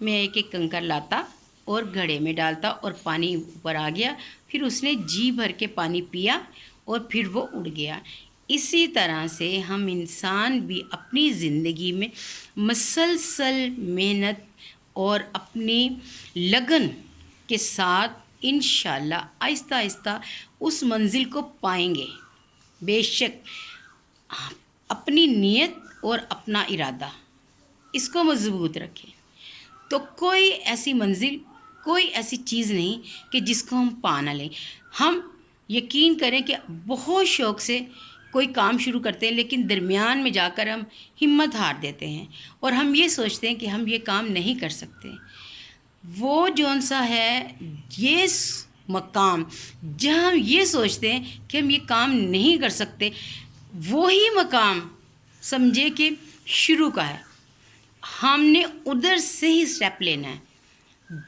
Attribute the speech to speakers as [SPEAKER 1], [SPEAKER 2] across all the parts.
[SPEAKER 1] میں ایک ایک کنکر لاتا اور گھڑے میں ڈالتا اور پانی اوپر آ گیا، پھر اس نے جی بھر کے پانی پیا اور پھر وہ اڑ گیا۔ اسی طرح سے ہم انسان بھی اپنی زندگی میں مسلسل محنت اور اپنی لگن کے ساتھ انشاءاللہ آہستہ آہستہ اس منزل کو پائیں گے۔ بے شک اپنی نیت اور اپنا ارادہ اس کو مضبوط رکھیں تو کوئی ایسی منزل، کوئی ایسی چیز نہیں کہ جس کو ہم پا نہ لیں۔ ہم یقین کریں کہ بہت شوق سے کوئی کام شروع کرتے ہیں لیکن درمیان میں جا کر ہم ہمت ہار دیتے ہیں اور ہم یہ سوچتے ہیں کہ ہم یہ کام نہیں کر سکتے۔ وہ جون سا ہے یہ مقام جہاں ہم یہ سوچتے ہیں کہ ہم یہ کام نہیں کر سکتے، وہی مقام سمجھے کہ شروع کا ہے۔ ہم نے ادھر سے ہی سٹیپ لینا ہے۔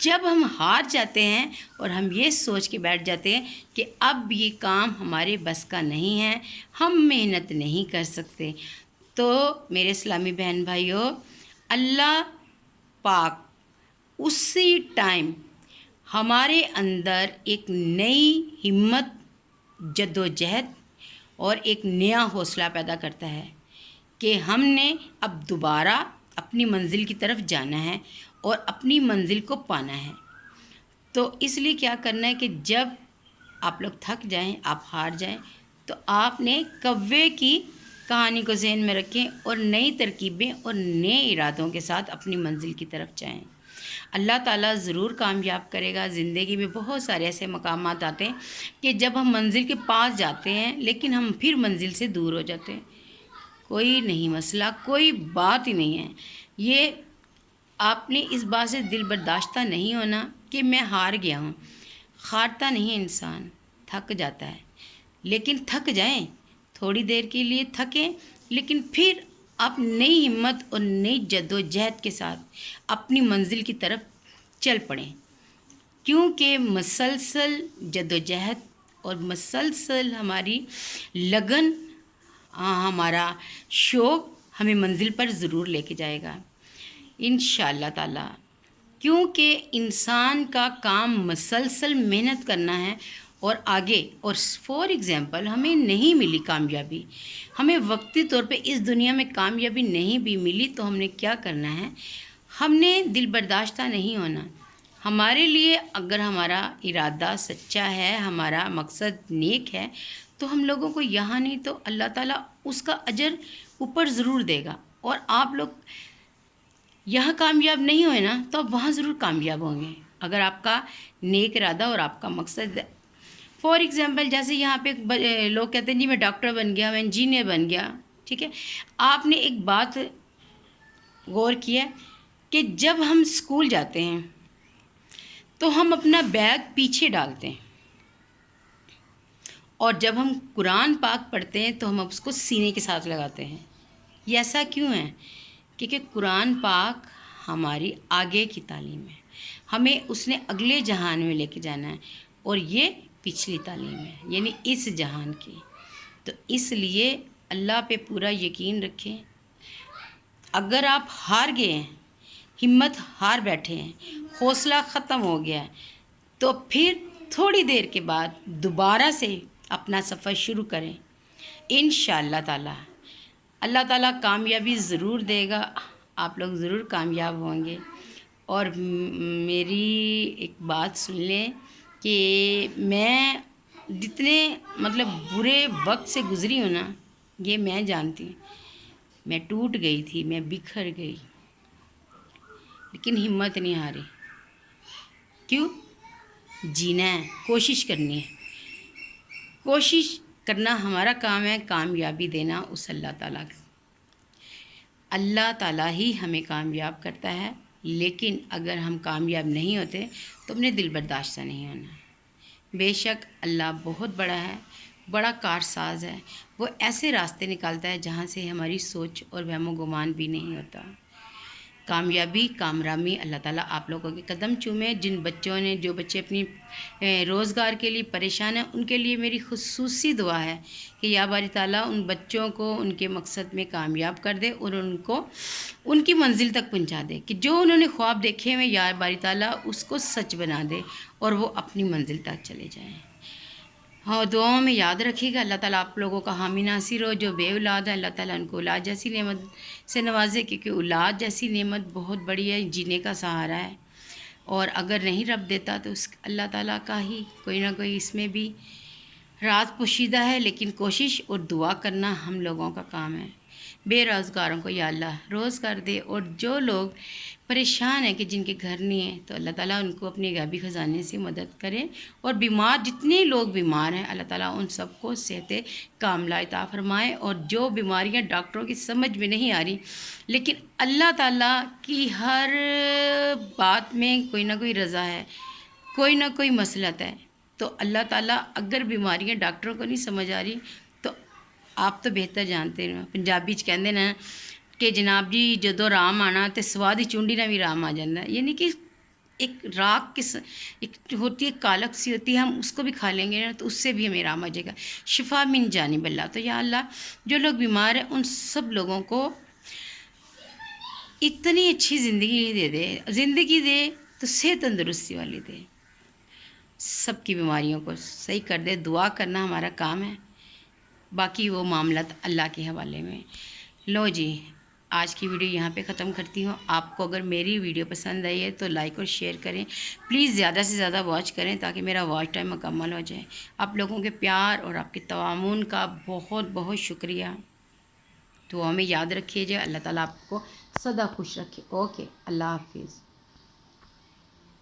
[SPEAKER 1] جب ہم ہار جاتے ہیں اور ہم یہ سوچ کے بیٹھ جاتے ہیں کہ اب یہ کام ہمارے بس کا نہیں ہے، ہم محنت نہیں کر سکتے، تو میرے اسلامی بہن بھائیوں، اللہ پاک اسی ٹائم ہمارے اندر ایک نئی ہمت، جد و جہد اور ایک نیا حوصلہ پیدا کرتا ہے کہ ہم نے اب دوبارہ اپنی منزل کی طرف جانا ہے اور اپنی منزل کو پانا ہے۔ تو اس لیے کیا کرنا ہے کہ جب آپ لوگ تھک جائیں، آپ ہار جائیں، تو آپ نے کوے کی کہانی کو ذہن میں رکھیں اور نئی ترکیبیں اور نئے ارادوں کے ساتھ اپنی منزل کی طرف جائیں۔ اللہ تعالیٰ ضرور کامیاب کرے گا۔ زندگی میں بہت سارے ایسے مقامات آتے ہیں کہ جب ہم منزل کے پاس جاتے ہیں لیکن ہم پھر منزل سے دور ہو جاتے ہیں۔ کوئی نہیں مسئلہ، کوئی بات ہی نہیں ہے۔ یہ آپ نے اس بات سے دل برداشتہ نہیں ہونا کہ میں ہار گیا ہوں۔ ہارتا نہیں انسان، تھک جاتا ہے، لیکن تھک جائیں، تھوڑی دیر کے لیے تھکیں، لیکن پھر آپ نئی ہمت اور نئی جد و جہد کے ساتھ اپنی منزل کی طرف چل پڑیں، کیونکہ مسلسل جد و جہد اور مسلسل ہماری لگن، ہمارا شوق ہمیں منزل پر ضرور لے کے جائے گا انشاءاللہ تعالی۔ کیونکہ انسان کا کام مسلسل محنت کرنا ہے اور آگے، اور فار ایگزامپل ہمیں نہیں ملی کامیابی، ہمیں وقتی طور پہ اس دنیا میں کامیابی نہیں بھی ملی، تو ہم نے کیا کرنا ہے؟ ہم نے دل برداشتہ نہیں ہونا۔ ہمارے لیے اگر ہمارا ارادہ سچا ہے، ہمارا مقصد نیک ہے، تو ہم لوگوں کو یہاں نہیں تو اللہ تعالیٰ اس کا اجر اوپر ضرور دے گا، اور آپ لوگ یہاں کامیاب نہیں ہوئے نا تو آپ وہاں ضرور کامیاب ہوں گے اگر آپ کا نیک ارادہ اور آپ کا مقصد۔ فار ایگزامپل جیسے یہاں پہ لوگ کہتے ہیں جی میں ڈاکٹر بن گیا، میں انجینئر بن گیا، ٹھیک ہے۔ آپ نے ایک بات غور کیا کہ جب ہم اسکول جاتے ہیں تو ہم اپنا بیگ پیچھے ڈالتے ہیں، اور جب ہم قرآن پاک پڑھتے ہیں تو ہم اس کو سینے کے ساتھ لگاتے ہیں۔ یہ ایسا کیوں ہے؟ کیونکہ قرآن پاک ہماری آگے کی تعلیم ہے، ہمیں اس نے اگلے جہان میں لے کے جانا ہے، اور یہ پچھلی تعلیم ہے یعنی اس جہان کی۔ تو اس لیے اللہ پہ پورا یقین رکھیں۔ اگر آپ ہار گئے ہیں، ہمت ہار بیٹھے ہیں، حوصلہ ختم ہو گیا ہے، تو پھر تھوڑی دیر کے بعد دوبارہ سے اپنا سفر شروع کریں انشاءاللہ تعالی۔ اللہ تعالیٰ کامیابی ضرور دے گا، آپ لوگ ضرور کامیاب ہوں گے۔ اور میری ایک بات سن لیں کہ میں جتنے برے وقت سے گزری ہوں نا، یہ میں جانتی ہوں، میں ٹوٹ گئی تھی، میں بکھر گئی، لیکن ہمت نہیں ہاری۔ کیوں؟ جینا ہے، کوشش کرنی ہے، کوشش کرنا ہمارا کام ہے، کامیابی دینا اس اللہ تعالیٰ کا۔ اللہ تعالیٰ ہی ہمیں کامیاب کرتا ہے، لیکن اگر ہم کامیاب نہیں ہوتے تو ہم نے دل برداشتہ نہیں ہونا۔ بے شک اللہ بہت بڑا ہے، بڑا کارساز ہے، وہ ایسے راستے نکالتا ہے جہاں سے ہماری سوچ اور وہم و گمان بھی نہیں ہوتا۔ کامیابی کامرانی اللہ تعالیٰ آپ لوگوں کے قدم چومے. جن بچوں نے جو بچے اپنی روزگار کے لیے پریشان ہیں ان کے لیے میری خصوصی دعا ہے کہ یا باری تعالیٰ ان بچوں کو ان کے مقصد میں کامیاب کر دے اور ان کو ان کی منزل تک پہنچا دے کہ جو انہوں نے خواب دیکھے ہوئے یا باری تعالیٰ اس کو سچ بنا دے اور وہ اپنی منزل تک چلے جائیں. ہاں دعاؤں میں یاد رکھیے گا. اللہ تعالیٰ آپ لوگوں کا حامی ناصر ہو. جو بے اولاد ہیں اللہ تعالیٰ ان کو اولاد جیسی نعمت سے نوازے کیونکہ اولاد جیسی نعمت بہت بڑی ہے, جینے کا سہارا ہے. اور اگر نہیں رب دیتا تو اس اللہ تعالیٰ کا ہی کوئی نہ کوئی اس میں بھی راز پوشیدہ ہے. لیکن کوشش اور دعا کرنا ہم لوگوں کا کام ہے. بے روزگاروں کو یا اللہ روزگار دے, اور جو لوگ پریشان ہیں کہ جن کے گھر نہیں ہیں تو اللہ تعالیٰ ان کو اپنے غیبی خزانے سے مدد کرے. اور بیمار جتنے لوگ بیمار ہیں اللہ تعالیٰ ان سب کو صحت کاملہ عطا فرمائے. اور جو بیماریاں ڈاکٹروں کی سمجھ میں نہیں آ رہی لیکن اللہ تعالیٰ کی ہر بات میں کوئی نہ کوئی رضا ہے, کوئی نہ کوئی مصلحت ہے. تو اللہ تعالیٰ اگر بیماریاں ڈاکٹروں کو نہیں سمجھ آ رہی تو آپ تو بہتر جانتے ہیں. پنجابی چ کہندے نا کہ جناب جی جدوں رام آنا تو سواد چونڈی نہ بھی رام آ جاتا ہے. یعنی کہ ایک راگ ایک ہوتی ہے کالک سی ہوتی ہے, ہم اس کو بھی کھا لیں گے نا تو اس سے بھی ہمیں رام آ جائے گا. شفا من جانب اللہ. تو یا اللہ جو لوگ بیمار ہیں ان سب لوگوں کو اتنی اچھی زندگی دے دے, زندگی دے تو صحت تندرستی والی دے, سب کی بیماریوں کو صحیح کر دے. دعا کرنا ہمارا کام ہے, باقی وہ معاملات اللہ کے حوالے میں. لو جی آج کی ویڈیو یہاں پہ ختم کرتی ہوں. آپ کو اگر میری ویڈیو پسند آئی ہے تو لائک اور شیئر کریں. پلیز زیادہ سے زیادہ واچ کریں تاکہ میرا واچ ٹائم مکمل ہو جائے. آپ لوگوں کے پیار اور آپ کے تعاون کا بہت بہت شکریہ. دعا میں یاد رکھیے جائے. اللہ تعالیٰ آپ کو سدا خوش رکھے. اوکے, اللہ حافظ.